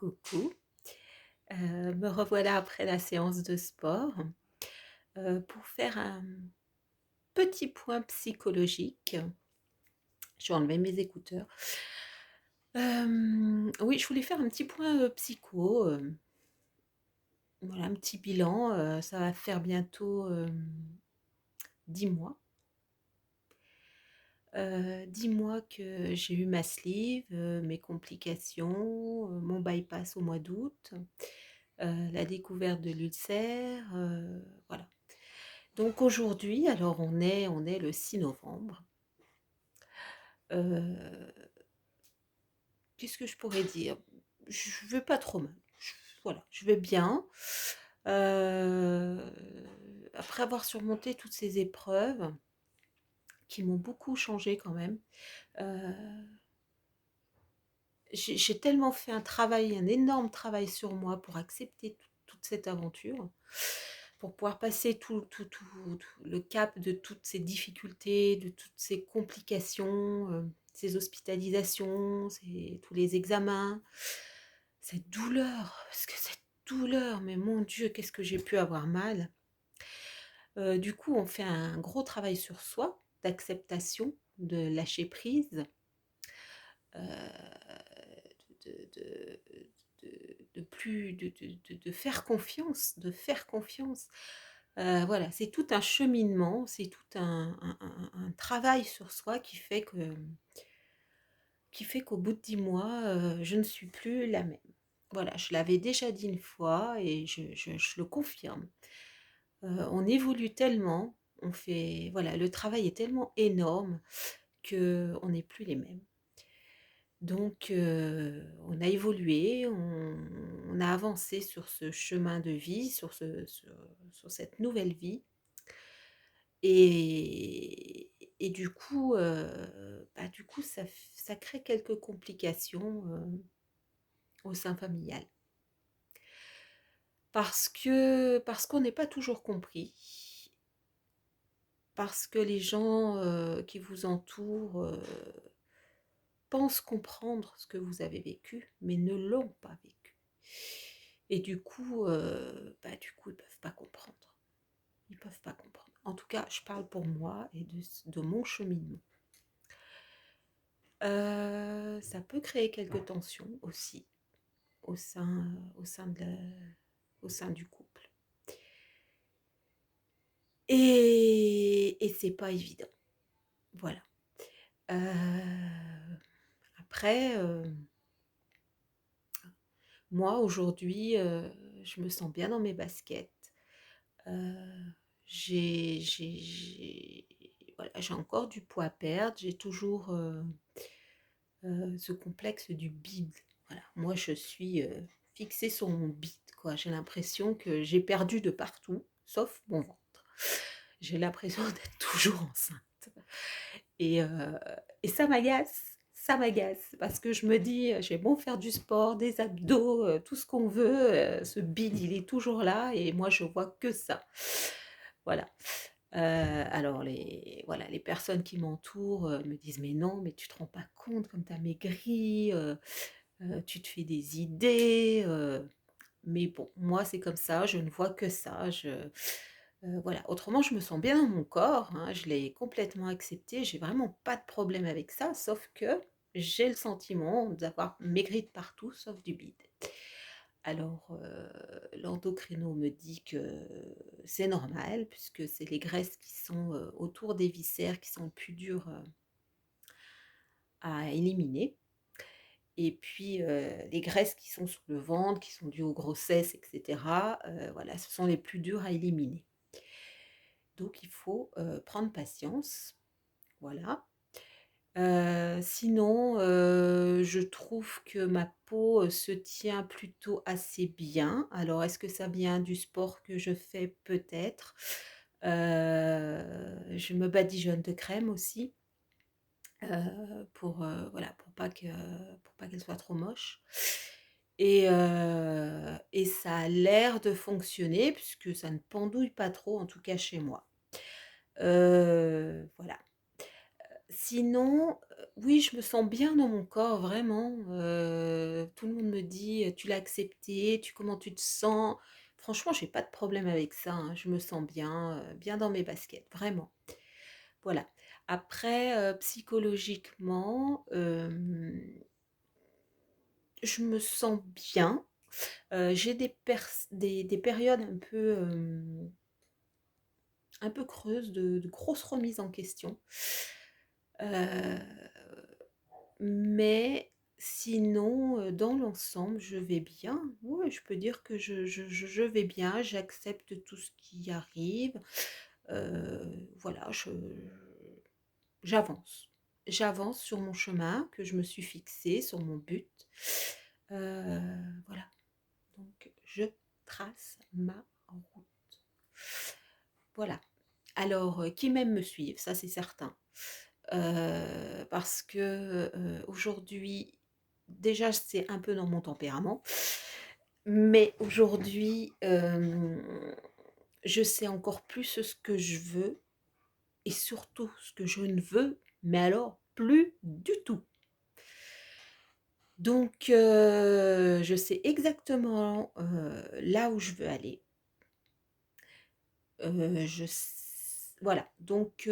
Coucou, me revoilà après la séance de sport, pour faire un petit point psychologique. Je vais enlever mes écouteurs. Oui, je voulais faire un petit point, psycho, voilà, un petit bilan, ça va faire bientôt, 10 mois. 10 mois que j'ai eu ma sleeve, mes complications, mon bypass au mois d'août, la découverte de l'ulcère, voilà. Donc aujourd'hui, alors on est le 6 novembre. Heu, Qu'est-ce que je pourrais dire? Je vais pas trop mal. Voilà, je vais bien. Heu, Après avoir surmonté toutes ces épreuves qui m'ont beaucoup changée quand même, heu, j'ai tellement fait un travail, un énorme travail sur moi pour accepter toute cette aventure, pour pouvoir passer tout le cap de toutes ces difficultés, de toutes ces complications, ces hospitalisations, tous les examens, cette douleur, parce que cette douleur, mais mon Dieu, qu'est-ce que j'ai pu avoir mal. Du coup, on fait un gros travail sur soi, d'acceptation, de lâcher prise, heu, de plus de faire confiance, voilà, c'est tout un cheminement, c'est tout un travail sur soi qui fait qu'au bout de 10 mois, je ne suis plus la même. Voilà, je l'avais déjà dit une fois et je le confirme. On évolue tellement, on fait voilà, le travail est tellement énorme qu'on n'est plus les mêmes. Donc on a évolué, on a avancé sur ce chemin de vie, sur cette nouvelle vie et du coup ça crée quelques complications, au sein familial. Parce qu'on n'est pas toujours compris, parce que les gens, qui vous entourent, pensent comprendre ce que vous avez vécu, mais ne l'ont pas vécu. Et du coup, ils peuvent pas comprendre. Ils peuvent pas comprendre. En tout cas, je parle pour moi et de mon cheminement. Ça peut créer quelques tensions aussi au sein du couple. Et c'est pas évident. Voilà. Après, moi aujourd'hui, je me sens bien dans mes baskets. Heu, j'ai encore du poids à perdre, j'ai toujours, ce complexe du bide. Voilà, moi je suis, fixée sur mon bide, quoi. J'ai l'impression que j'ai perdu de partout, sauf mon ventre. J'ai l'impression d'être toujours enceinte et heu et ça m'agace parce que je me dis, «J'ai beau faire du sport, des abdos, tout ce qu'on veut, ce bide il est toujours là et moi je vois que ça». Voilà. Alors les personnes qui m'entourent, me disent: «Mais non, mais tu te rends pas compte comme tu as maigri, tu te fais des idées», mais bon, moi c'est comme ça, je ne vois que ça, voilà. Autrement, je me sens bien dans mon corps, hein, je l'ai complètement accepté, j'ai vraiment pas de problème avec ça, sauf que j'ai le sentiment d'avoir maigri de partout sauf du bide. Alors, l'endocrino me dit que c'est normal puisque c'est les graisses qui sont, autour des viscères qui sont le plus dures, à éliminer et puis, les graisses qui sont sur le ventre, qui sont dues aux grossesses et cetera, voilà, ce sont les plus dures à éliminer. Donc il faut, prendre patience, voilà. Sinon, je trouve que ma peau, se tient plutôt assez bien. Alors est-ce que ça vient du sport que je fais? Peut-être. Je me badigeonne de crème aussi, voilà, pour pas qu'elle soit trop moche et ça a l'air de fonctionner puisque ça ne pendouille pas trop, en tout cas chez moi. Voilà. Sinon, oui, je me sens bien dans mon corps vraiment, tout le monde me dit: «Tu l'as accepté, comment tu te sens?» Franchement, j'ai pas de problème avec ça, hein, je me sens bien, bien dans mes baskets, vraiment. Voilà. Après, psychologiquement, je me sens bien. J'ai des périodes un peu creuses de grosses remises en question. Heu, mais sinon, dans l'ensemble, je vais bien. Ouais, je peux dire que je vais bien, j'accepte tout ce qui arrive. Voilà, j'avance. J'avance sur mon chemin que je me suis fixé, sur mon but. Heu, voilà, donc je trace ma route. Voilà. Alors, qui m'aime me suivre, ça c'est certain. Parce que, aujourd'hui, déjà c'est un peu dans mon tempérament, mais aujourd'hui, je sais encore plus ce que je veux et surtout ce que je ne veux, mais alors plus du tout. Donc, je sais exactement, là où je veux aller. Je s Voilà, donc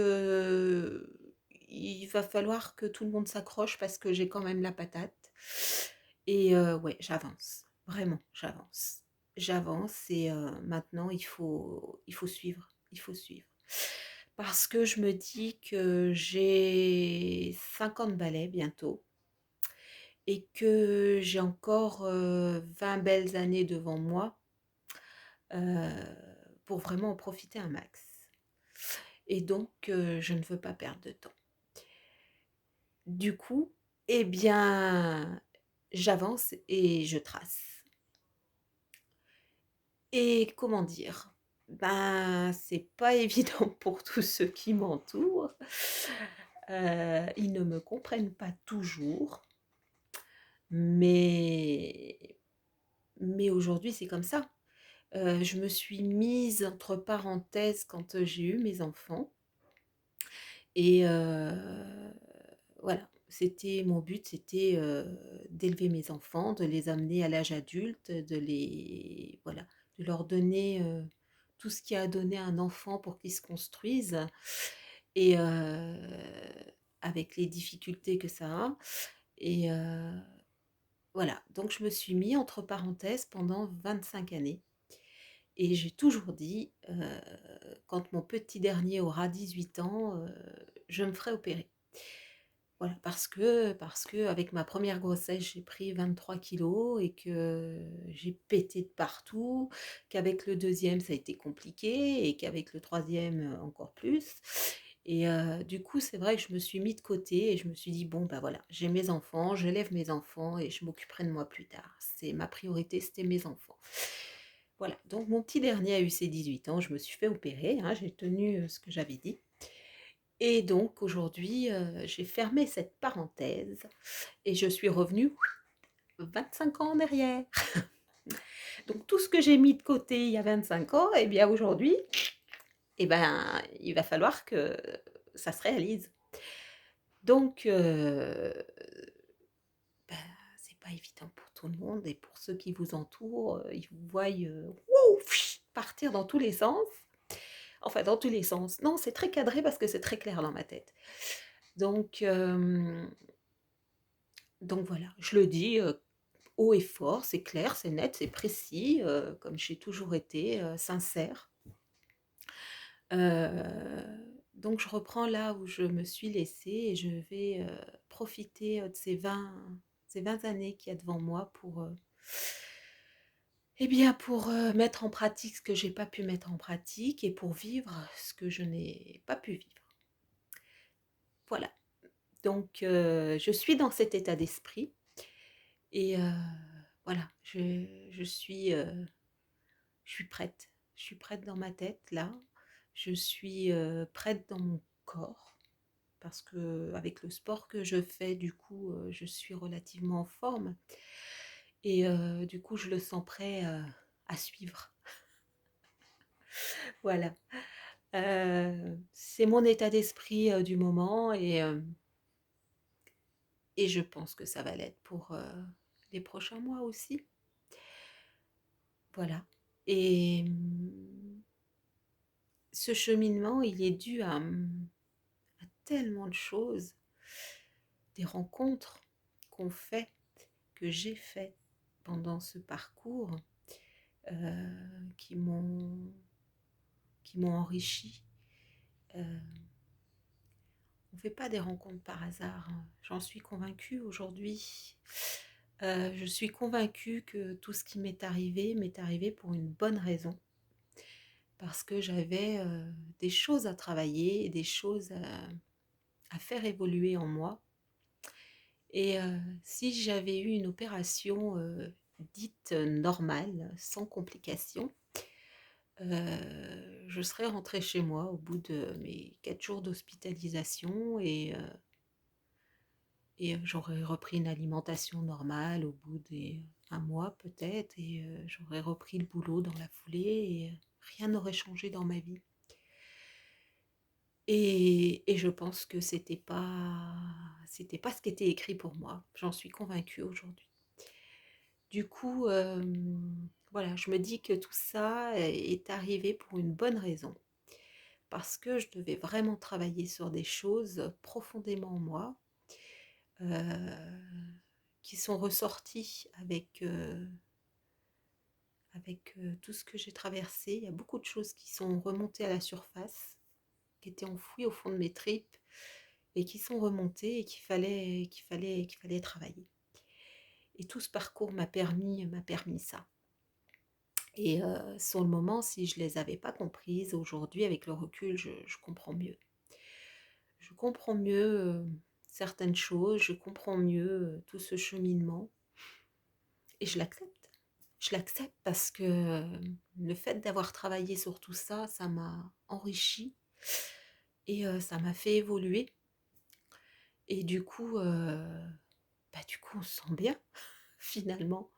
il va falloir que tout le monde s'accroche parce que j'ai quand même la patate et ouais, j'avance, vraiment, j'avance. J'avance et maintenant il faut suivre, il faut suivre. Parce que je me dis que j'ai 50 balais bientôt et que j'ai encore, 20 belles années devant moi, pour vraiment en profiter un max. Et donc, je ne veux pas perdre de temps. Du coup, eh bien, j'avance et je trace. Et comment dire? Ben, c'est pas évident pour tous ceux qui m'entourent. Ils ne me comprennent pas toujours, mais aujourd'hui, c'est comme ça. Je me suis mise entre parenthèses quand, j'ai eu mes enfants et voilà, c'était mon but, c'était, d'élever mes enfants, de les amener à l'âge adulte, de leur donner, tout ce qu'il y a à donner à un enfant pour qu'il se construise et avec les difficultés que ça a et voilà, donc je me suis mis entre parenthèses pendant 25 années et j'ai toujours dit, quand mon petit dernier aura 18 ans, je me ferai opérer. Voilà, parce que avec ma première grossesse, j'ai pris 23 kilos et que j'ai pété de partout, qu'avec le deuxième ça a été compliqué et qu'avec le troisième encore plus et du coup, c'est vrai que je me suis mis de côté et je me suis dit: «Bon, bah, voilà, j'ai mes enfants, j'élève mes enfants et je m'occuperai de moi plus tard». C'est ma priorité, c'était mes enfants. Voilà, donc mon petit dernier a eu ses 18 ans, je me suis fait opérer, hein, j'ai tenu, ce que j'avais dit et donc aujourd'hui, j'ai fermé cette parenthèse et je suis revenue 25 ans en arrière. Donc tout ce que j'ai mis de côté il y a 25 ans et bien aujourd'hui, et ben, il va falloir que ça se réalise. Donc bah, c'est pas évident pour tout le monde et pour ceux qui vous entourent, ils vous voient, wouh, partir dans tous les sens. Enfin dans tous les sens. Non, c'est très cadré parce que c'est très clair dans ma tête. Donc voilà, je le dis, haut et fort, c'est clair, c'est net, c'est précis, comme j'ai toujours été, sincère. Donc je reprends là où je me suis laissée et je vais, profiter, de ces 20 années qu'il y a devant moi pour, eh bien pour, mettre en pratique ce que j'ai pas pu mettre en pratique et pour vivre ce que je n'ai pas pu vivre. Voilà, donc je suis dans cet état d'esprit et voilà, je suis prête. Je suis prête dans ma tête là. Je suis, prête dans mon corps parce que avec le sport que je fais, du coup, je suis relativement en forme et du coup, je le sens prêt, à suivre. Voilà, c'est mon état d'esprit, du moment et je pense que ça va l'être pour, les prochains mois aussi. Voilà. Et ce cheminement, il est dû à tellement de choses, des rencontres qu'on fait, que j'ai faites pendant ce parcours, qui m'ont enrichi. Euh, on ne fait pas des rencontres par hasard, hein. J'en suis convaincue aujourd'hui. Je suis convaincue que tout ce qui m'est arrivé pour une bonne raison. Parce que j'avais des choses à travailler, des choses à faire évoluer en moi. Et si j'avais eu une opération dite normale, sans complications, je serais rentrée chez moi au bout de mes 4 jours d'hospitalisation et j'aurais repris une alimentation normale au bout d'un mois peut-être et j'aurais repris le boulot dans la foulée et rien n'aurait changé dans ma vie. Et je pense que c'était pas ce qui était écrit pour moi. J'en suis convaincue aujourd'hui. Du coup, voilà, je me dis que tout ça est arrivé pour une bonne raison. Parce que je devais vraiment travailler sur des choses profondément en moi, qui sont ressorties avec tout ce que j'ai traversé. Il y a beaucoup de choses qui sont remontées à la surface, qui étaient enfouies au fond de mes tripes et qui sont remontées et qu'il fallait travailler. Et tout ce parcours m'a permis ça. Et sur le moment, si je ne les avais pas comprises, aujourd'hui, avec le recul, je comprends mieux. Je comprends mieux certaines choses, je comprends mieux tout ce cheminement et je l'accepte. Je l'accepte parce que le fait d'avoir travaillé sur tout ça, ça m'a enrichi et ça m'a fait évoluer. Et du coup, on se sent bien, finalement.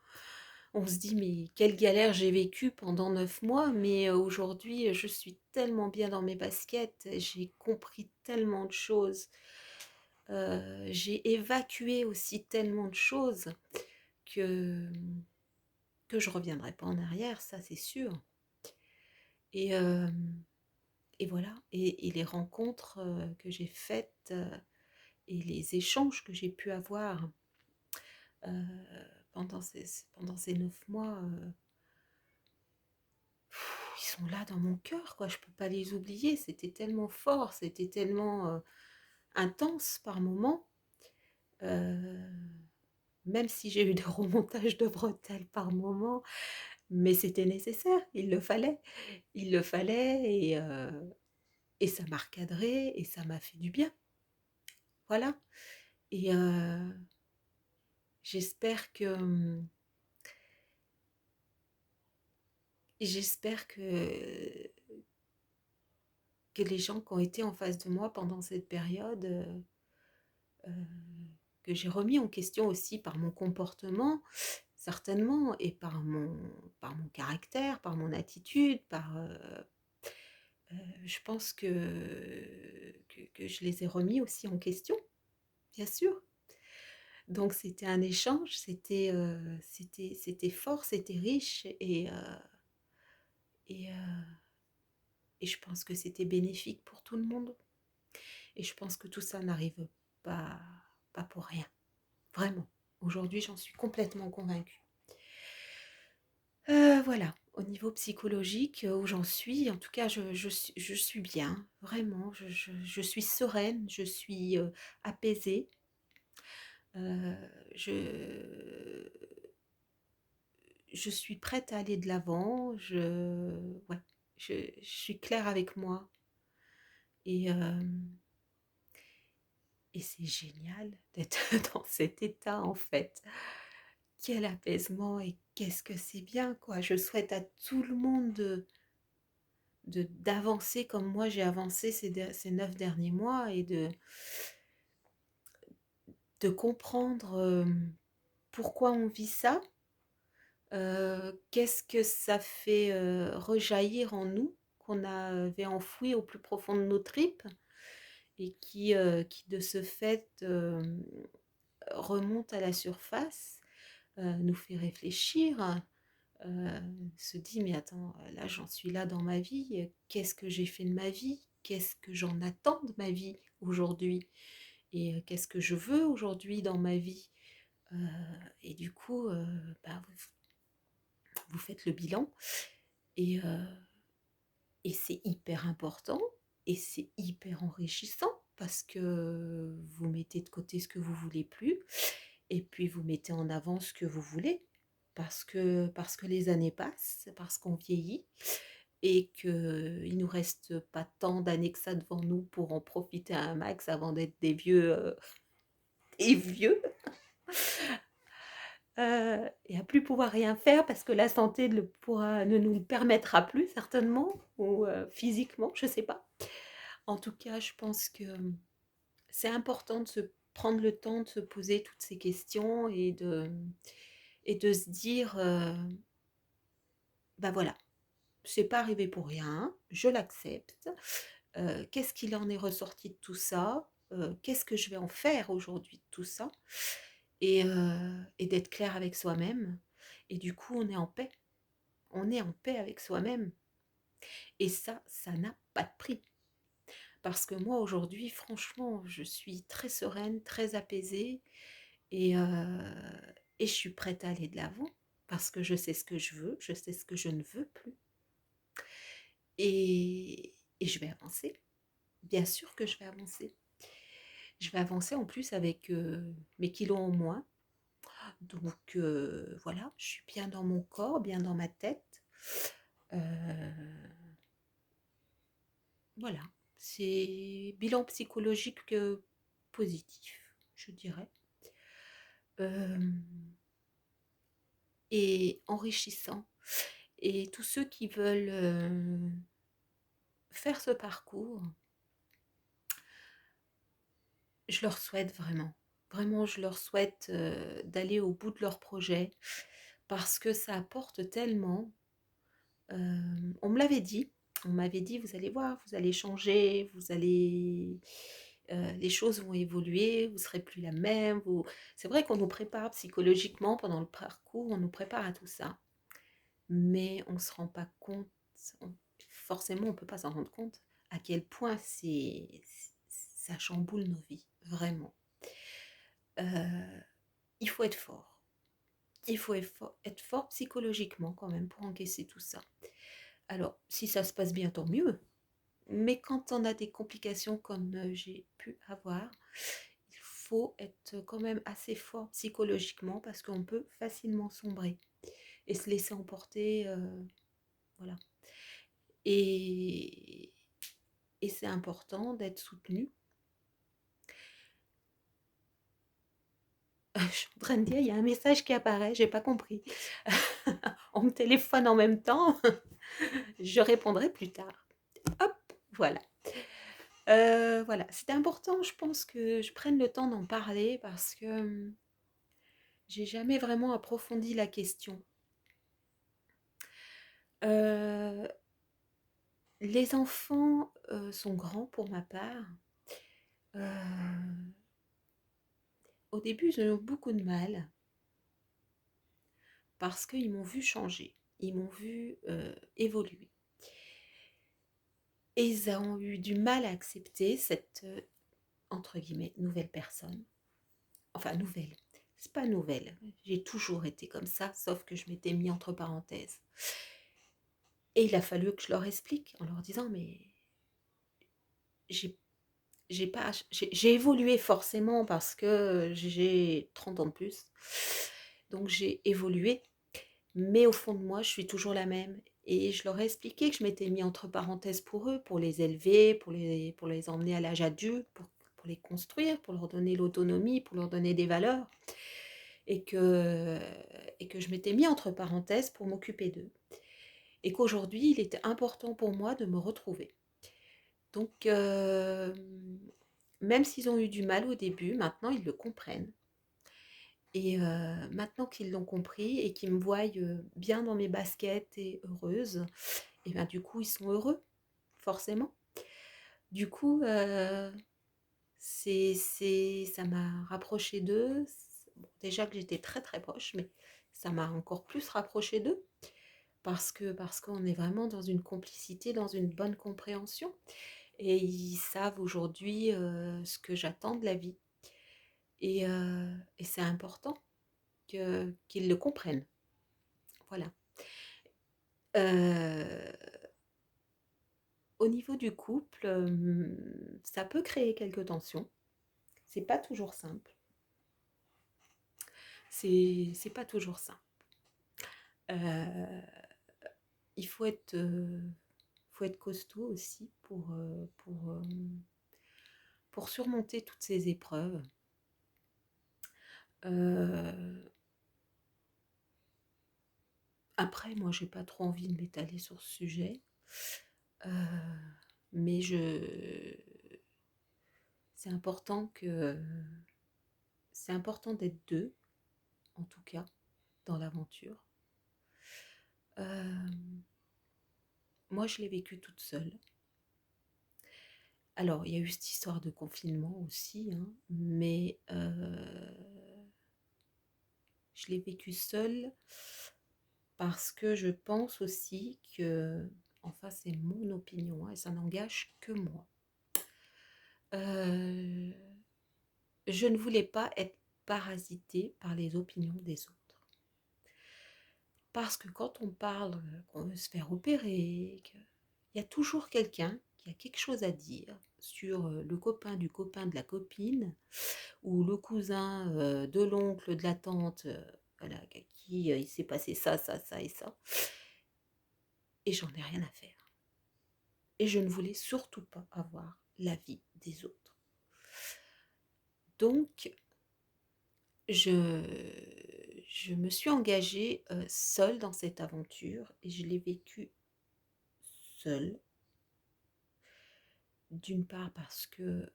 On se dit, mais quelle galère j'ai vécue pendant 9 mois, mais aujourd'hui, je suis tellement bien dans mes baskets, j'ai compris tellement de choses, j'ai évacué aussi tellement de choses que, que je ne reviendrai pas en arrière, ça c'est sûr. Et, euh, et voilà, et les rencontres que j'ai faites et les échanges que j'ai pu avoir euh, pendant ces 9 mois, ils sont là dans mon cœur, quoi. Je peux pas les oublier. C'était tellement fort, c'était tellement intense par moments. Euh, Même si j'ai eu des remontages de bretelles par moments, mais c'était nécessaire. Il le fallait, et ça m'a recadré et ça m'a fait du bien. Voilà. Et j'espère que j'espère que les gens qui ont été en face de moi pendant cette période, euh, que j'ai remis en question aussi par mon comportement, certainement, et par mon caractère, par mon attitude, je pense que je les ai remis aussi en question, bien sûr. Donc c'était un échange, c'était fort, c'était riche, et, et je pense que c'était bénéfique pour tout le monde. Et je pense que tout ça n'arrive pas, pas pour rien. Vraiment. Aujourd'hui, j'en suis complètement convaincue. Voilà, au niveau psychologique, où j'en suis, en tout cas, je suis bien, vraiment, je suis sereine, je suis apaisée. Euh, je, je suis prête à aller de l'avant, ouais, je suis claire avec moi. Et, et c'est génial d'être dans cet état, en fait. Quel apaisement et qu'est-ce que c'est bien, quoi. Je souhaite à tout le monde d'avancer comme moi j'ai avancé ces 9 derniers mois et de comprendre pourquoi on vit ça, qu'est-ce que ça fait rejaillir en nous, qu'on avait enfoui au plus profond de nos tripes et qui de ce fait remonte à la surface. nous fait réfléchir, heu, se dit: «Mais attends, là j'en suis là dans ma vie, qu'est-ce que j'ai fait de ma vie? Qu'est-ce que j'en attends de ma vie aujourd'hui? Et qu'est-ce que je veux aujourd'hui dans ma vie?» Heu et du coup, bah, vous faites le bilan et c'est hyper important et c'est hyper enrichissant parce que vous mettez de côté ce que vous voulez plus et puis vous mettez en avant ce que vous voulez parce que les années passent, parce qu'on vieillit et qu'il nous reste pas tant d'années que ça devant nous pour en profiter un max avant d'être des vieux, et à plus pouvoir rien faire parce que la santé ne nous le permettra plus certainement ou physiquement, je sais pas. En tout cas, je pense que c'est important de se prendre le temps de se poser toutes ces questions et de se dire, «Bah, voilà, c'est pas arrivé pour rien, je l'accepte. Qu'est-ce qu'il en est ressorti de tout ça? Qu'est-ce que je vais en faire aujourd'hui de tout ça?» Et d'être clair avec soi-même et du coup, on est en paix. On est en paix avec soi-même et ça n'a pas de prix. Parce que moi, aujourd'hui, franchement, je suis très sereine, très apaisée et je suis prête à aller de l'avant parce que je sais ce que je veux, je sais ce que je ne veux plus et je vais avancer. Bien sûr que je vais avancer. Je vais avancer en plus avec, mes kilos en moins. Donc voilà, je suis bien dans mon corps, bien dans ma tête. Heu, voilà, c'est bilan psychologique, positif, je dirais. Hem Et enrichissant et tous ceux qui veulent, faire ce parcours, je leur souhaite vraiment. Vraiment, je leur souhaite, d'aller au bout de leur projet parce que ça apporte tellement. On me l'avait dit, on m'avait dit: «Vous allez voir, vous allez changer, les choses vont évoluer, vous serez plus la même, vous». C'est vrai qu'on nous prépare psychologiquement pendant le parcours, on nous prépare à tout ça, mais on se rend pas compte, on forcément, on peut pas s'en rendre compte à quel point ça chamboule nos vies, vraiment. Heu, il faut être fort. Il faut être fort psychologiquement quand même pour encaisser tout ça. Alors, si ça se passe bien, tant mieux. Mais quand on a des complications comme j'ai pu avoir, il faut être quand même assez fort psychologiquement parce qu'on peut facilement sombrer et se laisser emporter, voilà. Et, et c'est important d'être soutenu. Je suis en train de dire, il y a un message qui apparaît, j'ai pas compris. On me téléphone en même temps, je répondrai plus tard. Hop, voilà. Voilà, c'était important, je pense que je prenne le temps d'en parler parce que j'ai jamais vraiment approfondi la question. Heu, les enfants, sont grands pour ma part. Heu, au début, ils ont eu beaucoup de mal parce qu'ils m'ont vu changer, ils m'ont vu évoluer et ils ont eu du mal à accepter cette, entre guillemets, «nouvelle personne». Enfin nouvelle, c'est pas nouvelle, j'ai toujours été comme ça, sauf que je m'étais mis entre parenthèses. Et il a fallu que je leur explique en leur disant: «Mais j'ai j'ai pas j'ai évolué forcément parce que j'ai 30 ans de plus, donc j'ai évolué, mais au fond de moi, je suis toujours la même» et je leur ai expliqué que je m'étais mis entre parenthèses pour eux, pour les élever, pour les emmener à l'âge adulte, pour les construire, pour leur donner l'autonomie, pour leur donner des valeurs et que je m'étais mis entre parenthèses pour m'occuper d'eux et qu'aujourd'hui, il était important pour moi de me retrouver. Donc même s'ils ont eu du mal au début, maintenant ils le comprennent et maintenant qu'ils l'ont compris et qu'ils me voient, bien dans mes baskets et heureuse et ben, du coup, ils sont heureux, forcément. Du coup, ça m'a rapprochée d'eux, Bon, déjà que j'étais très très proche, mais ça m'a encore plus rapprochée d'eux parce qu'on est vraiment dans une complicité, dans une bonne compréhension. Et ils savent aujourd'hui ce que j'attends de la vie. Et c'est important qu'ils le comprennent. Voilà. Euh, Au niveau du couple, ça peut créer quelques tensions. C'est pas toujours simple. C'est pas toujours simple. Euh, il faut être costaud aussi pour surmonter toutes ces épreuves. Euh, Après, moi, j'ai pas trop envie de m'étaler sur ce sujet, euh, mais c'est important c'est important d'être deux, en tout cas, dans l'aventure. Euh, Moi, je l'ai vécu toute seule. Alors, il y a eu cette histoire de confinement aussi, hein, mais je l'ai vécu seule parce que je pense aussi que, enfin, c'est mon opinion, hein, et ça n'engage que moi. Euh, je ne voulais pas être parasitée par les opinions des autres. Parce que quand on parle qu'on veut se faire opérer, il y a toujours quelqu'un qui a quelque chose à dire sur le copain du copain de la copine, ou le cousin de l'oncle de la tante, voilà, à qui il s'est passé ça, ça, ça et ça. Et j'en ai rien à faire. Et je ne voulais surtout pas avoir l'avis des autres. Donc, je me suis engagée seule dans cette aventure et je l'ai vécue seule. D'une part parce que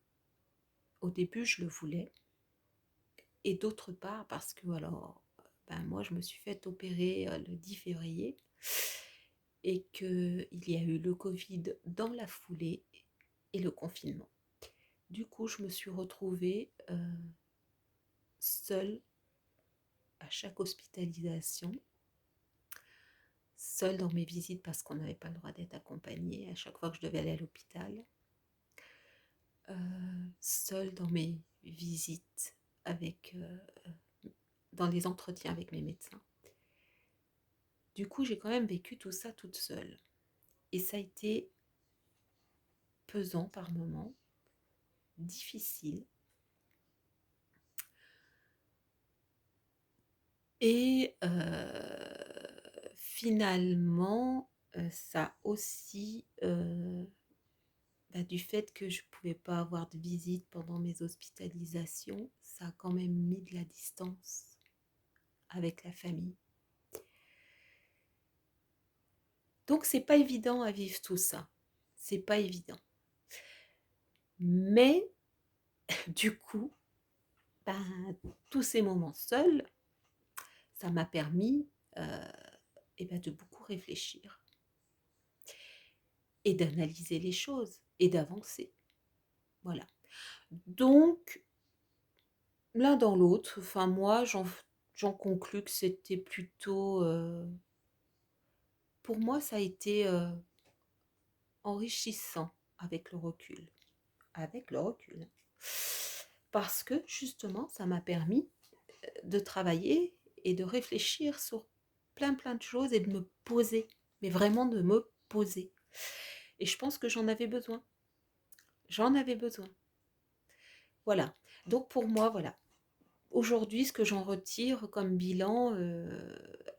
au début je le voulais, et d'autre part parce que alors ben moi je me suis fait opérer le 10 février et qu'il y a eu le Covid dans la foulée et le confinement. Du coup, je me suis retrouvée seule à chaque hospitalisation, seule dans mes visites parce qu'on n'avait pas le droit d'être accompagnée à chaque fois que je devais aller à l'hôpital, seule dans mes visites dans les entretiens avec mes médecins. Du coup, j'ai quand même vécu tout ça toute seule. Et ça a été pesant par moments, difficile. Et finalement, ça aussi, du fait que je ne pouvais pas avoir de visite pendant mes hospitalisations, ça a quand même mis de la distance avec la famille. Donc c'est pas évident à vivre tout ça. C'est pas évident. Mais du coup, tous ces moments seuls, ça m'a permis de beaucoup réfléchir et d'analyser les choses et d'avancer. Voilà. Donc, l'un dans l'autre, enfin moi, j'en conclus que c'était plutôt... pour moi, ça a été enrichissant avec le recul. Avec le recul. Parce que, justement, ça m'a permis de travailler et de réfléchir sur plein de choses et de me poser. Mais vraiment de me poser. Et je pense que j'en avais besoin. J'en avais besoin. Voilà. Donc pour moi, voilà. Aujourd'hui, ce que j'en retire comme bilan,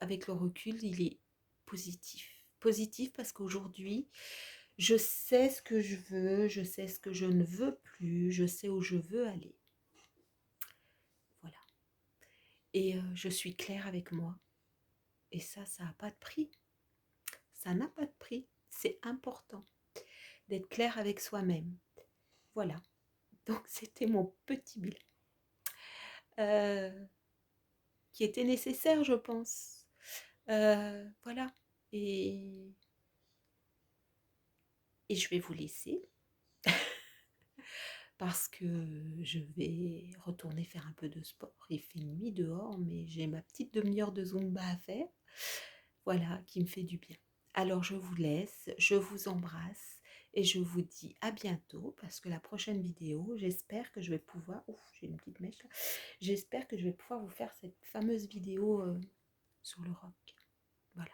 avec le recul, il est positif. Positif parce qu'aujourd'hui, je sais ce que je veux, je sais ce que je ne veux plus, je sais où je veux aller. Voilà. Et je suis claire avec moi. Et ça n'a pas de prix. Ça n'a pas de prix. C'est important d'être clair avec soi-même. Voilà. Donc c'était mon petit bilan. Qui était nécessaire, je pense. Voilà. Et, et je vais vous laisser parce que je vais retourner faire un peu de sport. Il fait nuit dehors, mais j'ai ma petite demi-heure de Zumba à faire, voilà, qui me fait du bien. Alors je vous laisse, je vous embrasse et je vous dis à bientôt parce que la prochaine vidéo, j'espère que je vais pouvoir... Ouf, j'ai une petite mèche là. J'espère que je vais pouvoir vous faire cette fameuse vidéo sur le rock. Voilà.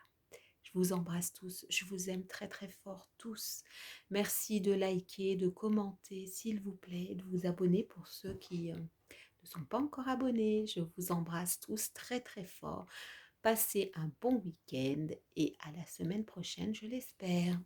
Je vous embrasse tous, je vous aime très très fort tous. Merci de liker, de commenter, s'il vous plaît, de vous abonner pour ceux qui ne sont pas encore abonnés. Je vous embrasse tous très très fort. Passez un bon week-end et à la semaine prochaine, je l'espère.